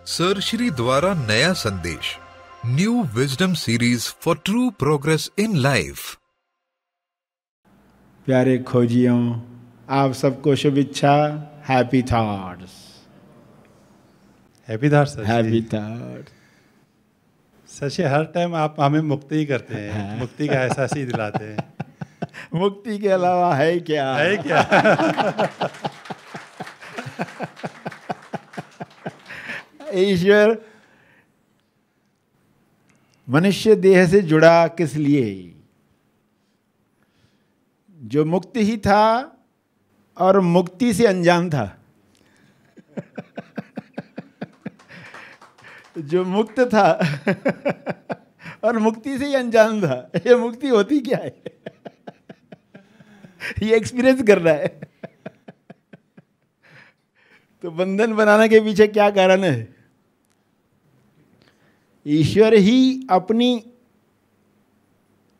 Sir Shri द्वारा नया संदेश, new wisdom series for true progress in life. प्यारे खोजियों, आप सबको शुभेच्छा। Happy thoughts. Happy thoughts sir. Happy thoughts. सच हर टाइम आप हमें मुक्ति ही करते हैं, मुक्ति का एहसास ही दिलाते हैं। मुक्ति के अलावा है क्या? है क्या? ईश्वर मनुष्य देह से जुड़ा किस लिए? जो मुक्त ही था और मुक्ति से अनजान था। जो मुक्त था और मुक्ति से ही अनजान था। ये मुक्ति होती क्या है? ये एक्सपीरियंस कर रहा है। तो बंधन बनाने के पीछे क्या कारण है? ईश्वर ही अपनी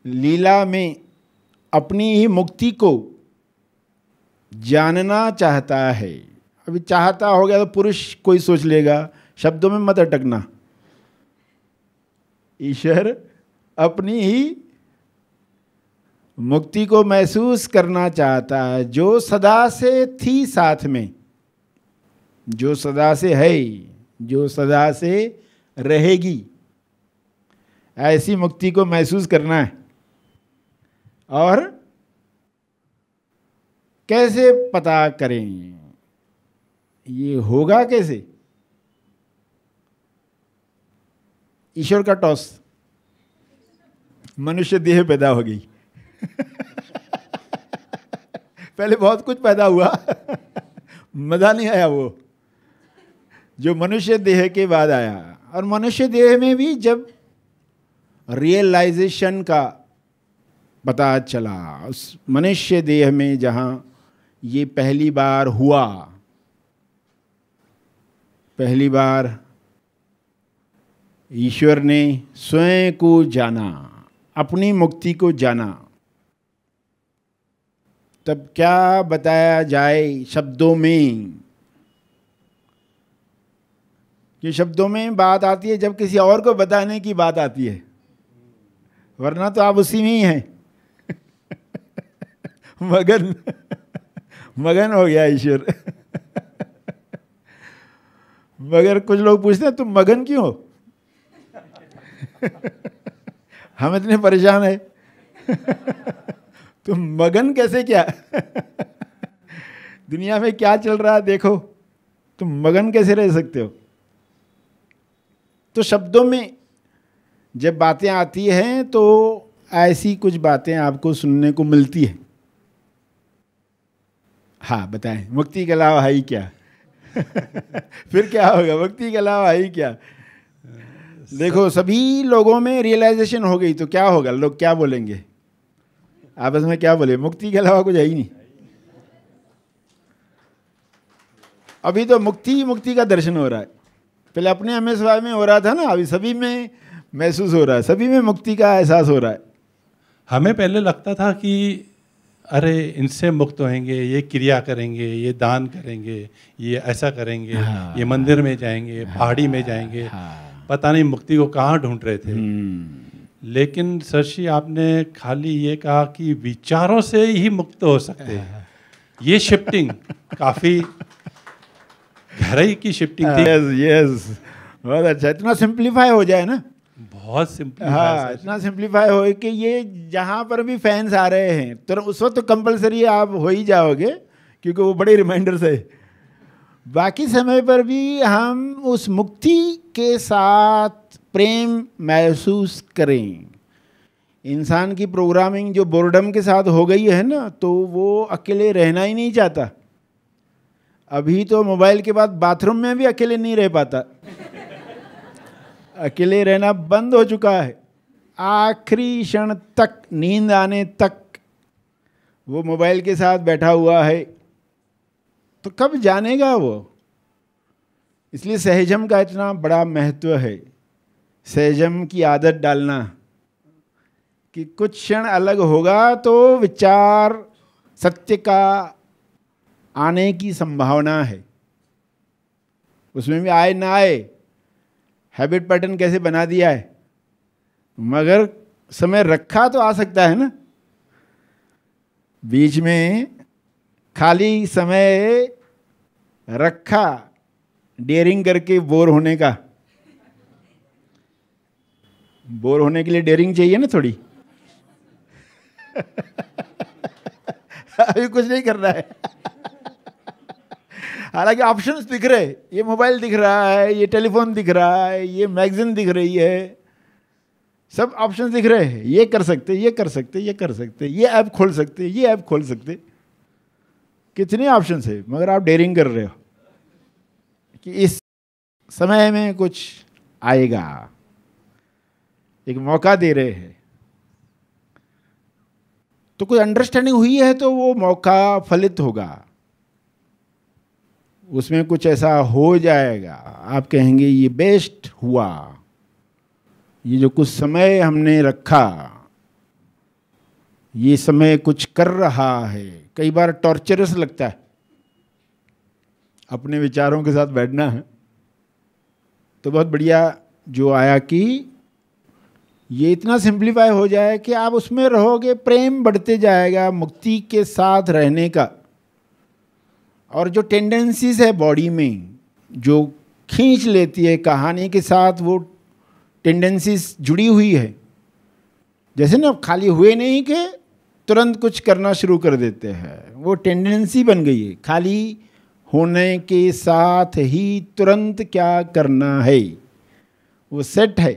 लीला में अपनी ही मुक्ति को जानना चाहता है। अभी चाहता हो गया तो पुरुष कोई सोच लेगा, शब्दों में मत अटकना। ईश्वर अपनी ही मुक्ति को महसूस करना चाहता है, जो सदा से थी साथ में, जो सदा से है, जो सदा से रहेगी। ऐसी मुक्ति को महसूस करना है। और कैसे पता करें? ये होगा कैसे? ईश्वर का टॉस। मनुष्य देह पैदा हो गई। पहले बहुत कुछ पैदा हुआ, मजा नहीं आया वो जो मनुष्य देह के बाद आया। और मनुष्य देह में भी जब रियलाइजेशन का पता चला, उस मनुष्य देह में जहाँ ये पहली बार हुआ, पहली बार ईश्वर ने स्वयं को जाना, अपनी मुक्ति को जाना, तब क्या बताया जाए शब्दों में? कि शब्दों में बात आती है जब किसी और को बताने की बात आती है, वरना तो आप उसी में ही हैं। मगन मगन हो गया ईश्वर। मगर कुछ लोग पूछते हैं तुम मगन क्यों हो? हम इतने परेशान है। तुम मगन कैसे क्या? दुनिया में क्या चल रहा है देखो, तुम मगन कैसे रह सकते हो? तो शब्दों में जब बातें आती हैं तो ऐसी कुछ बातें आपको सुनने को मिलती है। हाँ बताएं, मुक्ति के अलावा है ही क्या? फिर क्या होगा? मुक्ति के अलावा है ही क्या? देखो, सभी लोगों में रियलाइजेशन हो गई तो क्या होगा? लोग क्या बोलेंगे? आपस में क्या बोले? मुक्ति के अलावा कुछ है ही नहीं। अभी तो मुक्ति मुक्ति का दर्शन हो रहा है। पहले अपने हमें स्वभाव में हो रहा था ना, अभी सभी में महसूस हो रहा है, सभी में मुक्ति का एहसास हो रहा है। हमें पहले लगता था कि अरे इनसे मुक्त होंगे, ये क्रिया करेंगे, ये दान करेंगे, ये ऐसा करेंगे, हाँ, ये मंदिर में जाएंगे, पहाड़ी में जाएंगे, पता नहीं मुक्ति को कहाँ ढूंढ रहे थे। लेकिन सरशी आपने खाली ये कहा कि विचारों से ही मुक्त हो सकते हैं। ये शिफ्टिंग काफी गहराई की शिफ्टिंग थी। यस, बहुत अच्छा। इतना सिंप्लीफाई हो जाए ना, बहुत सिंपल। हाँ, इतना सिंप्लीफाई हो कि ये जहाँ पर भी फैंस आ रहे हैं तो उस वक्त तो कंपलसरी आप हो ही जाओगे, क्योंकि वो बड़े रिमाइंडर्स है। बाकी समय पर भी हम उस मुक्ति के साथ प्रेम महसूस करें। इंसान की प्रोग्रामिंग जो बोर्डम के साथ हो गई है ना, तो वो अकेले रहना ही नहीं चाहता। अभी तो मोबाइल के बाद बाथरूम में भी अकेले नहीं रह पाता। अकेले रहना बंद हो चुका है। आखिरी क्षण तक, नींद आने तक वो मोबाइल के साथ बैठा हुआ है। तो कब जानेगा वो? इसलिए सहजम का इतना बड़ा महत्व है। सहजम की आदत डालना कि कुछ क्षण अलग होगा तो विचार सत्य का आने की संभावना है। उसमें भी आए ना आए, हैबिट पैटर्न कैसे बना दिया है, मगर समय रखा तो आ सकता है ना। बीच में खाली समय रखा डेयरिंग करके बोर होने का। बोर होने के लिए डेयरिंग चाहिए ना थोड़ी। अभी कुछ नहीं करना है। हालांकि ऑप्शंस दिख रहे, ये मोबाइल दिख रहा है, ये टेलीफोन दिख रहा है, ये मैगजीन दिख रही है, सब ऑप्शंस दिख रहे हैं। ये कर सकते, ये कर सकते, ये कर सकते, ये ऐप खोल सकते, ये ऐप खोल सकते, कितने ऑप्शंस है, मगर आप डेयरिंग कर रहे हो कि इस समय में कुछ आएगा, एक मौका दे रहे हैं। तो कोई अंडरस्टैंडिंग हुई है तो वो मौका फलित होगा, उसमें कुछ ऐसा हो जाएगा, आप कहेंगे ये बेस्ट हुआ, ये जो कुछ समय हमने रखा, ये समय कुछ कर रहा है। कई बार टॉर्चरस लगता है अपने विचारों के साथ बैठना है, तो बहुत बढ़िया जो आया कि ये इतना सिंप्लीफाई हो जाए कि आप उसमें रहोगे, प्रेम बढ़ते जाएगा मुक्ति के साथ रहने का। और जो टेंडेंसीज है बॉडी में जो खींच लेती है कहानी के साथ, वो टेंडेंसीज जुड़ी हुई है। जैसे ना खाली हुए नहीं कि तुरंत कुछ करना शुरू कर देते हैं, वो टेंडेंसी बन गई है। खाली होने के साथ ही तुरंत क्या करना है, वो सेट है।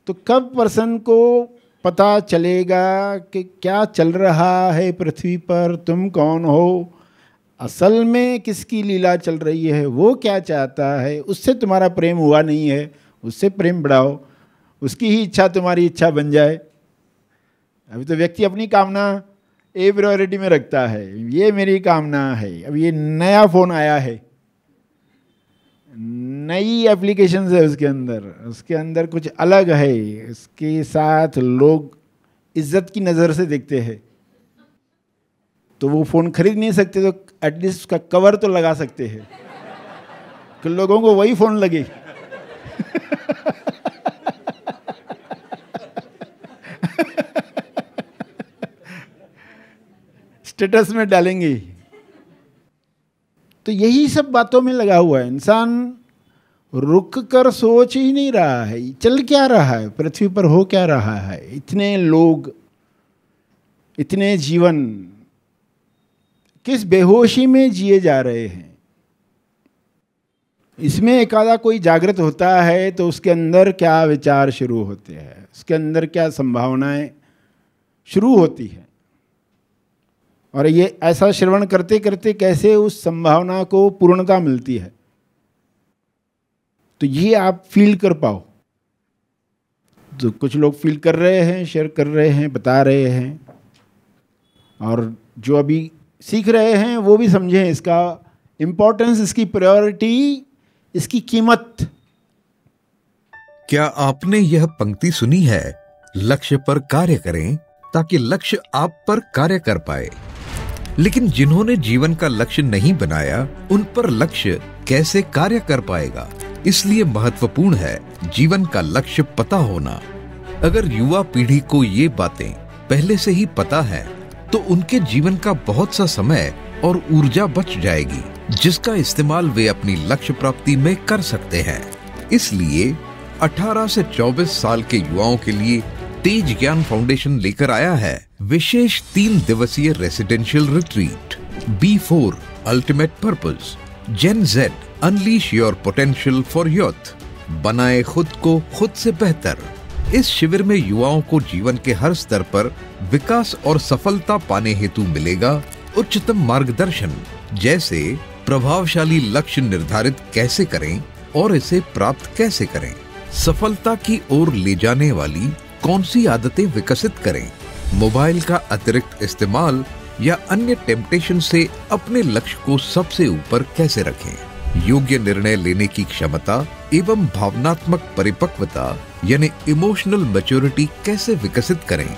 तो कब पर्सन को पता चलेगा कि क्या चल रहा है पृथ्वी पर, तुम कौन हो, असल में किसकी लीला चल रही है, वो क्या चाहता है, उससे तुम्हारा प्रेम हुआ नहीं है, उससे प्रेम बढ़ाओ, उसकी ही इच्छा तुम्हारी इच्छा बन जाए। अभी तो व्यक्ति अपनी कामना ए प्रायोरिटी में रखता है, ये मेरी कामना है। अब ये नया फ़ोन आया है, नई एप्लीकेशंस है उसके अंदर कुछ अलग है, इसके साथ लोग इज्जत की नज़र से देखते हैं। तो वो फ़ोन खरीद नहीं सकते तो एटलीस्ट उसका कवर तो लगा सकते हैं कि लोगों को वही फ़ोन लगे। स्टेटस में डालेंगे। तो यही सब बातों में लगा हुआ है। इंसान रुक कर सोच ही नहीं रहा है, चल क्या रहा है पृथ्वी पर, हो क्या रहा है। इतने लोग, इतने जीवन किस बेहोशी में जिए जा रहे हैं। इसमें एक आधा कोई जागृत होता है तो उसके अंदर क्या विचार शुरू होते हैं, उसके अंदर क्या संभावनाएं शुरू होती है। और ये ऐसा श्रवण करते करते कैसे उस संभावना को पूर्णता मिलती है, तो ये आप फील कर पाओ। तो कुछ लोग फील कर रहे हैं, शेयर कर रहे हैं, बता रहे हैं, और जो अभी सीख रहे हैं वो भी समझें इसका इम्पोर्टेंस, इसकी प्रायोरिटी, इसकी कीमत। क्या आपने यह पंक्ति सुनी है, लक्ष्य पर कार्य करें ताकि लक्ष्य आप पर कार्य कर पाए। लेकिन जिन्होंने जीवन का लक्ष्य नहीं बनाया, उन पर लक्ष्य कैसे कार्य कर पाएगा। इसलिए महत्वपूर्ण है जीवन का लक्ष्य पता होना। अगर युवा पीढ़ी को ये बातें पहले से ही पता है तो उनके जीवन का बहुत सा समय और ऊर्जा बच जाएगी, जिसका इस्तेमाल वे अपनी लक्ष्य प्राप्ति में कर सकते हैं। इसलिए 18 से 24 साल के युवाओं के लिए तेज ज्ञान फाउंडेशन लेकर आया है विशेष 3 दिवसीय residential retreat B4 ultimate purpose gen Z unleash your potential for youth. बनाए खुद को खुद से बेहतर। इस शिविर में युवाओं को जीवन के हर स्तर पर विकास और सफलता पाने हेतु मिलेगा उच्चतम मार्गदर्शन, जैसे प्रभावशाली लक्ष्य निर्धारित कैसे करें और इसे प्राप्त कैसे करें, सफलता की ओर ले जाने वाली कौन सी आदतें विकसित करें, मोबाइल का अतिरिक्त इस्तेमाल या अन्य टेम्पटेशन से अपने लक्ष्य को सबसे ऊपर कैसे रखें, योग्य निर्णय लेने की क्षमता एवं भावनात्मक परिपक्वता यानी इमोशनल मैच्योरिटी कैसे विकसित करें,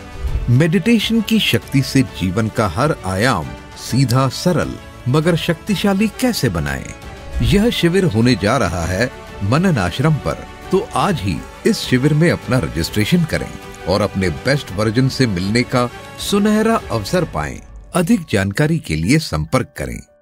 मेडिटेशन की शक्ति से जीवन का हर आयाम सीधा, सरल मगर शक्तिशाली कैसे बनाएं। यह शिविर होने जा रहा है मनन आश्रम पर, तो आज ही इस शिविर में अपना रजिस्ट्रेशन करें और अपने बेस्ट वर्जन से मिलने का सुनहरा अवसर पाएं। अधिक जानकारी के लिए संपर्क करें।